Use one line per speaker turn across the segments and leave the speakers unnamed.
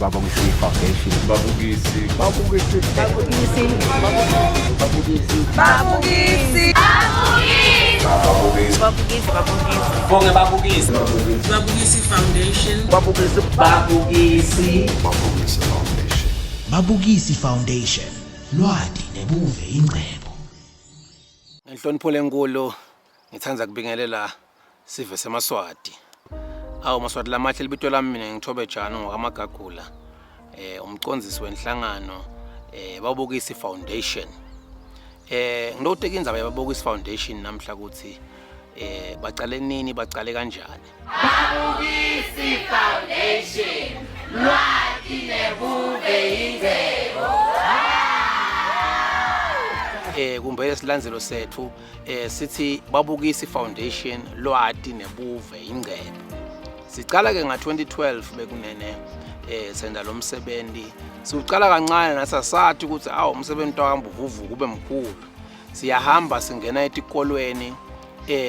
Babugisi Foundation.
Babugisi.
Babugisi.
Babugisi.
Babugisi.
Babugisi.
Babugisi.
Babugisi.
Bonge Babugisi.
Babugisi Foundation.
Babugisi.
Babugisi.
Babugisi Foundation.
Babugisi Foundation. Lwati nebuve ingcebo.
Ngihlonipho lenkulu ngithanza kubingelela sive semaswati. Awu maswati lamahle libito lami mina ngithobe Jani ngokaMagagula. Umcondzisi wenhlangano Babugisi Foundation. Ngiloteka indzaba yaBabugisi Foundation namhla ukuthi baqale nini baqale kanjani.
Babugisi Foundation. Lwati nebuve ingcebo.
Kumbele silandzelo sethu sithi Babugisi Foundation lwati nebuve ingcebo. Sicala ke nga2012 bekunene senda lo msebenzi. Siuqala kancane nasasathi ukuthi umsebenzi wahamba uvuvu kube mkhulu. Siyahamba singena etikolweni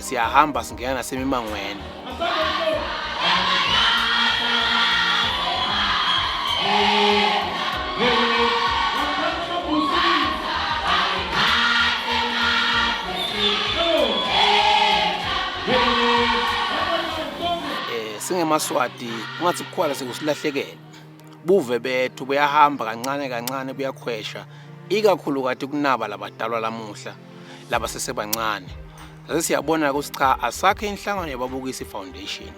siyahamba singena nasemimangweni. Singemaswati ungathi kukhwala sekusilahlekela. Buve bethu buyahamba kancane kancane buyakhwesha ikakhulu kade kunaba labadalwa lamuhla laba sesebancane. Sase siyabona ukuthi cha asakhe inhlangano yaBabugisi Foundation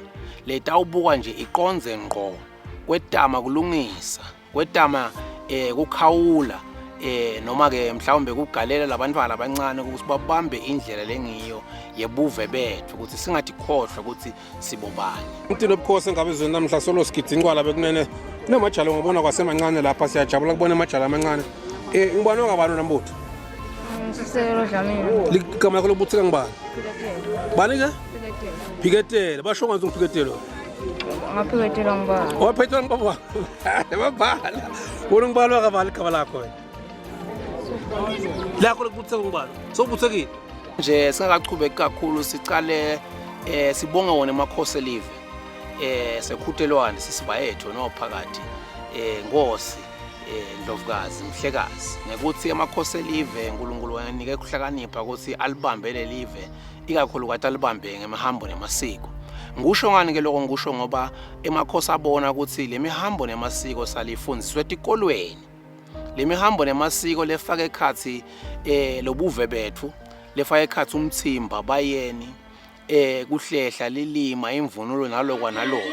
leta ubuka nje iqonze ngqo kwetama kulungisa kwetama kukhawula noma ke mhlawumbe kugalela labantwana abancane ukuthi babambe indlela lengiyo yebuve bethu ukuthi singathi khohlwa ukuthi sibobani.
Umtino obukhosi ngabezweni namhla solo sigidinqwala bekunene nemajalo ngibona kwasemancane lapha siyajabula kubona amajalo amancane. Ngibona ngabani nambutho?
Siselo Dlamini.
Ligama lakho lobutheka ngibani? Bani ke? Phiketele basho ngathi uphiketele.
Ngaphiketela ngibani?
Waphethwa ngibaba. Ebabhala. Wona ngibalwa kabali igama lakho wena. Lakho lokubutheka ngibani? Sobuthekile.
Nje singakaqhubeki kakhulu sicale sibonga wona emakhosi elive. Sekhutelwane sisibayethu nophakathi Ngosi Ndlovukazi Mhlekazi ngekuthi emakhosi elive uNkulunkulu wayanike ukuhlakanipha ukuthi alibambe lelive ikakhulu kade alibambe ngemihambo nemasiko. Ngisho ngani ke lokho ngisho ngoba emakhosi abona ukuthi lemihambo nemasiko salifundiswe etikolweni. Lemihambo nemasiko lefaka ekhathi lobuve bethu lefaka ekhathi umthimba bayeni kuhlehla lilima imvunulo nalokwa nalokho.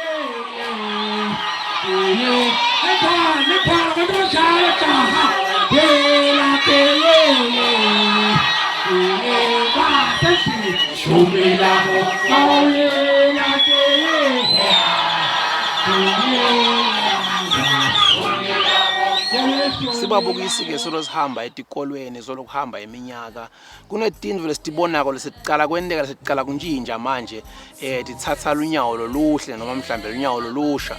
Sibabukisi ke solo sihamba etikolweni solo kuhamba iminyaka kunedindvu lesitibonako lesicala kwendeka lesicala kunjinja manje dithatha lunyawo loluhle noma mhlambe lunyawo lolusha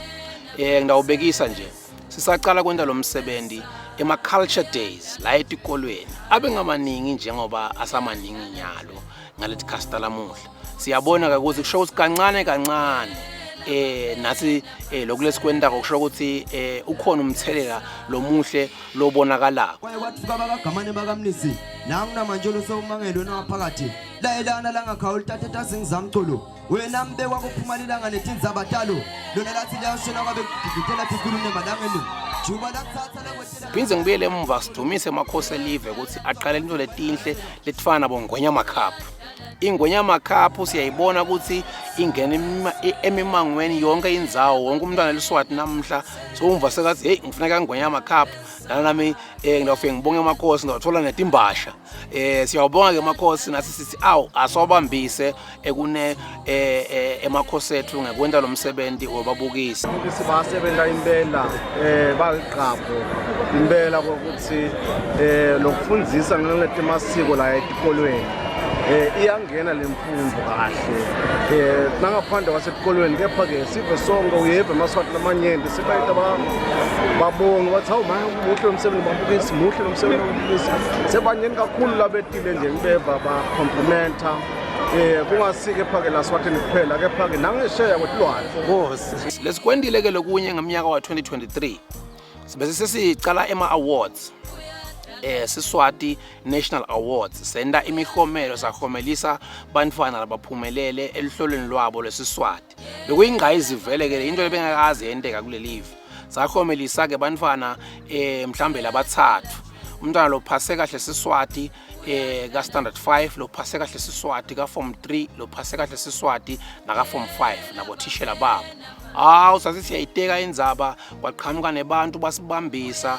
ngidawubekisa nje sisaqala kwenda lo msebenzi ema culture days la etikolweni abengamaningi njengoba asamaningi nyalo ngalethi casta lamuhla siyabona ukuthi kusho ukuthi kancane kancane nasi lokulesikwenda kusho ukuthi ukhona umthelela lomuhle lobonakalako.
Kwaye kwathuka bakagamane bakamnisi la nginamanje losomangelo naphakathi la elana la ngakhawu lithathe tasingizamculo wena mbe kwakuphumalelanga netinza abatalo lona lathi liyashona kwabe kugiditela tikhulume malangeni juba latsatsa lakwetela
Phinze ngibuyele emuva sidumise emakhosi elive ukuthi aqale into letinhle letifana nabo Ngonyama Cup. Ingonyama Cup siyayibona ukuthi ingena emimangweni yonke indzawo wonke umntwana leSwati namhla soumva sekathi hey ngifuneka Ngonyama Cup lana nami ngidafike ngibonge emakhosi ngathola netimbasha. Siyabonga ke emakhosi nasi sithi asobambise ekune emakhosi ethu ngekwenta lo msebenzi wababukisi.
Sibasebenza impela baliqapho impela ukuthi lokufundisa ngetemasiko la etikolweni. Iyangena lemfundo kahle nangaphandle kwasetikolweni kepha ke sive sonke uyeva emaswati lamanyenti sibayita babonga bathi hawu manje muhle umsebenzi babukisi muhle umsebenzi babukisi sebanyeni kakhulu labetile nje ngibeva ba complimenta kungasike phake la Swatini kuphela kepha-ke nangesheya kwetilwane.
Lesikwendile ke lokunye ngeminyaka wa 2023 sibese sesicala ema-awards Siswati National Awards senda imihomelo sahomelisa bantwana labaphumelele elihlolweni lwabo lwesiswati bekuyingqayizi vele ke into lebengakazi yenteka kule live sahomelisa ke bantwana mhlambe labathathu umntwana lo phase kahle Siswati ka standard 5 lo phase kahle Siswati ka form 3 lo phase kahle Siswati naka form 5 nabo thishela babo sathi siyayiteka indzaba kwaqhamuka nebantu basibambisa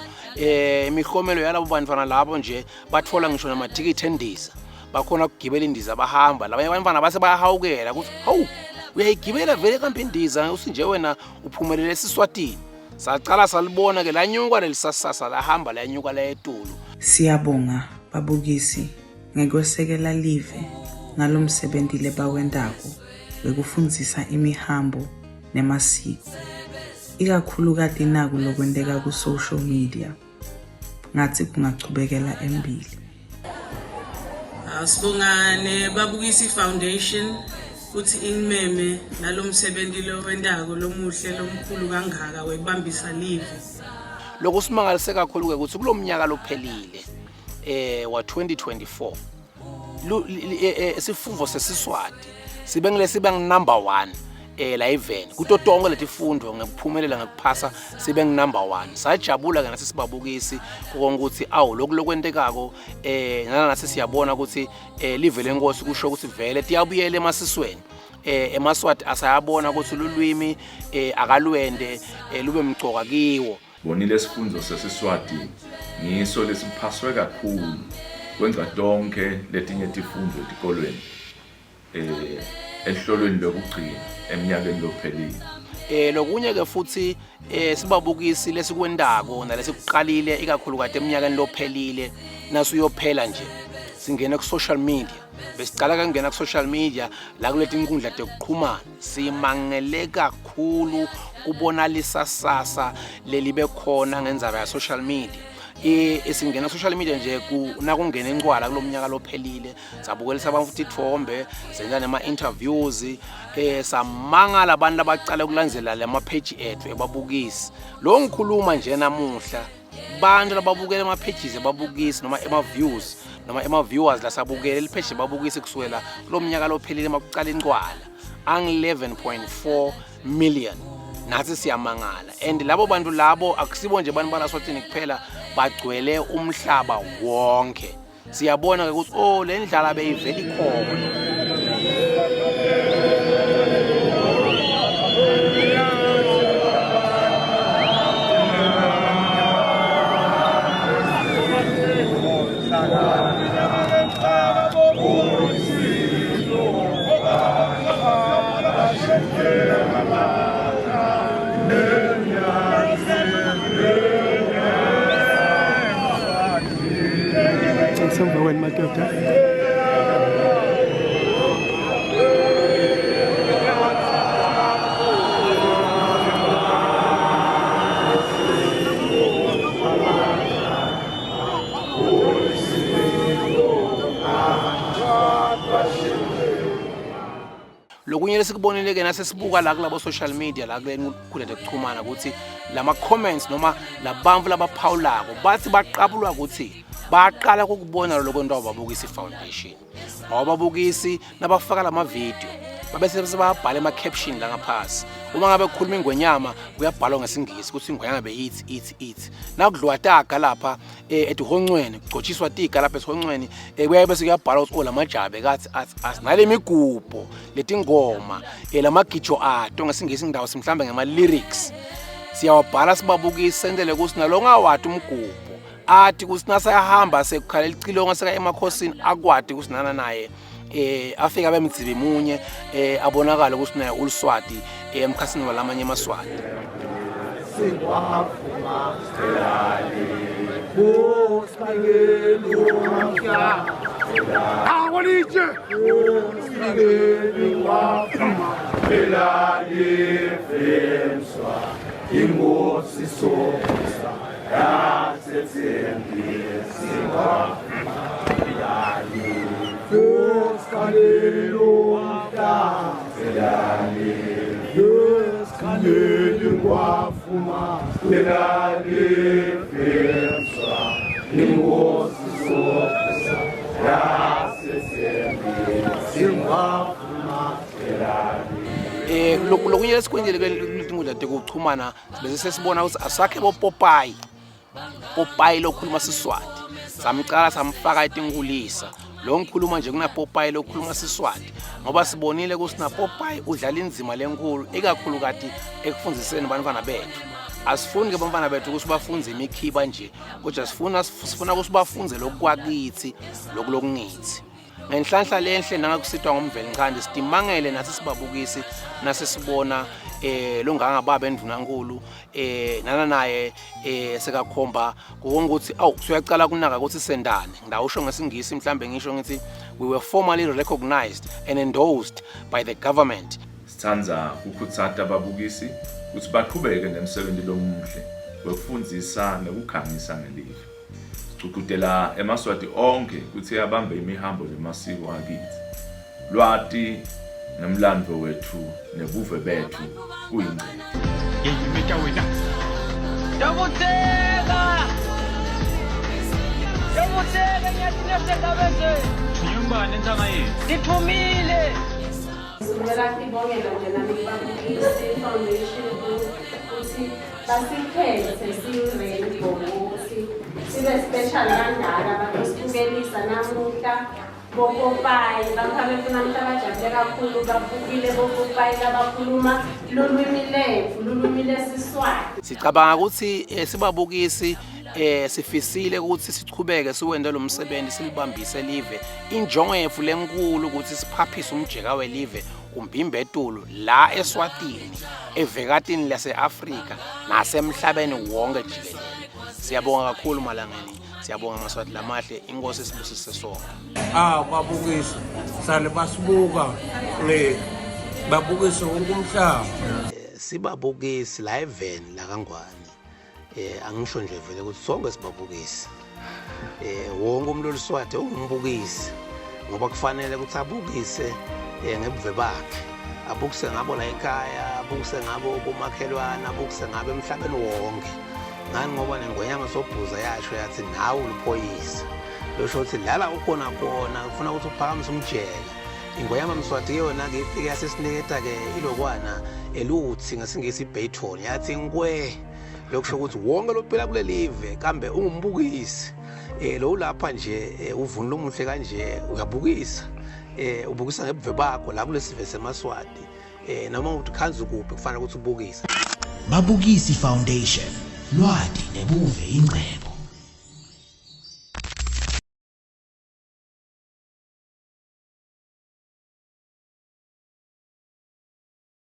imihomelo yalabo bantwana labo nje bathola ngisho namathikithi endiza bakhona ukugibela indiza bahamba labanye bantwana base bayahawukela ukuthi hawu uyayigibela vele kambe indiza usinje wena uphumelele Siswatini saqala salibona ke lanyuka lelisasasa lahamba lanyuka la etulu.
Siyabonga babukisi ngekwesekela live ngalomsebenzi lebawendako bekufundzisa imihambo nemasiko ikakhulukazi naku lokwendeka ku social media ngathi kungachubekela embili.
Sibongane babukisi foundation kuthi ingimeme nalomsebenzi lowendako lomuhle lomkhulu kangaka wekubambisa live.
Lokho simangalise kakhulu ke ukuthi kulomnyaka lophelile wa 2024 isifundo sesiswati sibe number 1 la event kuto tonke letifundo ngekuphumelela ngekuphasa sibe number 1 sajabula ke nasisibabukisi ukuthi awu lokwentekako nasi siyabona ukuthi live lenkosi kusho ukuthi vele tiyabuyela emasisweni emaswati asayabona ukuthi lulwimi akalwende lube mgcoka kiwo.
Bonile isifundo sesiswati ngiso lesiphaswe kakhulu kwenza donke letinye tifundo etikolweni ehlolweni lokugcina eminyakeni lophelile.
Lokunye ke futhi sibabukisi lesikwendako nalesikuqalile ikakhulukazi eminyakeni lophelile nasuyophela nje singena ku social media besicala kangena ku social media la kuleti inkundla zokuqhumana simangele kakhulu kubona lisasasa lelibe khona ngendzaba ya social media esingena social media nje nakungena incwala kulomnyaka lophelile sabukelisa abantu futhi ithombe senza nema interviews samangala abantu abacala ukulandzela lama page ethu ebabukisi lo ngikhuluma nje namuhla bantu lababukela ama pages ebabukisi noma ema views noma ema viewers la sabukela le page ebabukisi kusukela kulomnyaka lophelile makucala incwala ang 11.4 million nathi siyamangala and labo bantu labo akusibo nje abantu balaswathini kuphela bagcwele umhlaba wonke siyabona ke ukuthi le ndlala beyivela ikhona.
Somewhere madoda
lokunye lesikubonile ke nasesibuka la kulabo social media la kulento kuchumana ukuthi lama comments noma labamvu labaphawulako bathi baqabulwa ukuthi baqala ukubona lokwento ababukisi foundation ababukisi nabafaka lama video babese sebabhala ema caption la ngaphasi uma ngabe kukhuluma ingwenyama kuyabhalwa ngesingisi ukuthi ingwenyama be eat nakudliwa taga lapha edihonqweni kugotshiswa tiga lapha edihonqweni kuyabe bese kuyabhalwa ukuthi lamajabe kathi asinale migubho letingoma lamagijo ato ngesingisi indawo simhlambe ngema lyrics siyawabhala sibabukisi sendele ukuthi nalonga wathi umgubho athi kusinasa yahamba sekukhalela icilonga seka emakhosini akwadi kusinana naye afika bemdzibe munye abonakala ukuthi naye uLswati emkhasini walamanye emaswati.
Singwafuma elali kusikele umhla awolije kusikele wafuma elali femswa ingosi sokusa yasetsembi singwafuma elali kusikele
Lokunye lesikwenzile ke inkundla yokuchumana bese sesibona ukuthi asakhe boPopeye lokhuluma Siswati samcala samfaka etinkulisa lo ngikhuluma nje kuna Popeye lokhuluma Siswati ngoba sibonile ukuthi na Popeye udlala inzima lenkulu ekakhulu kati ekufundiseni abantwana bethu asifuni ke abantwana bethu ukuthi bafunze imikhiba nje kodwa sifuna ukuthi bafunze lokwakithi lokungithi ngenhlanhla lenhle nangakusithwa ngomveli nqandi sidimangele nathi sibabukisi nasesibona lo ngangababa endunankulu nana naye sekakhomba ukuthi suyacala kunaka ukuthi sendane ngawusho ngesingisi mhlambe ngisho ngithi we were formally recognized and endorsed by the government.
Sithandza ukukhutsata ababukisi ukuthi baqhubeke nemsebenzi lomuhle wekufundisa nokukhangisa ngelive. Sicukutela emaswati onke ukuthi abambe imihambo lemasiko akithi. Lwati nomlando wethu nebuve bethu kuyingcebo.
Yeyimeta wena. Yabuteka ngiyathina bese. Thunyumbane intanga yethu. Nithumile.
Sibonga sibongela nje naBabukisi Foundation ukuthi basikhethe siyiRainbow ukuthi sibe special kangaka bakusibukelisa namuhla boPopeye bakhabe funa mhlabajabule kakhulu babukile boPopeye labakhuluma lulwimi lethu lulwimi leSiswati.
Sicabanga ukuthi sibabukisi sifisile ukuthi sichubeke siwende lo msebenzi silibambise live injongo yethu lenkulu ukuthi siphaphise umjeka welive umbimbe etulu la eSwatini evekatini laseAfrika nasemhlabeni wonke jikelele. Siyabonga kakhulu malangeni siyabonga amaswati lamahle inkosi sibusise sonke.
Babukisi sale basibuka babukisi wonke umhlaba.
Sibabukisi la eveni la kaNgwane. Angisho nje vele ukuthi sonke sibabukisi. Wonke umuntu oliswati ungumbukisi ngoba kufanele ukuthi abukise ngebuve bakhe. Abukise ngabo la ekhaya, abukise ngabo komakhelwana, abukise ngabo emhlabeni wonke. Ngani ngoba nengonyama sobhuza yasho yathi nawe uliphoyisa. Losho ukuthi lala ukhona ufuna ukuthi uphakamise umjeka. Ingonyama Mswati yona ke ifike yasesiniketa ke ilokwana eluthi ngesingisi iBayton yathi ngwe lokusho ukuthi wonke lophela kule live kambe ungumbukisi lo lapha nje uvunula omuhle kanje uyabukisa ubukisa ngebuve bakho la kule sive semaswati noma ukuthi khanza kuphi kufanele ukuthi ubukise.
Babukisi Foundation lwadi nebuve ingcebo.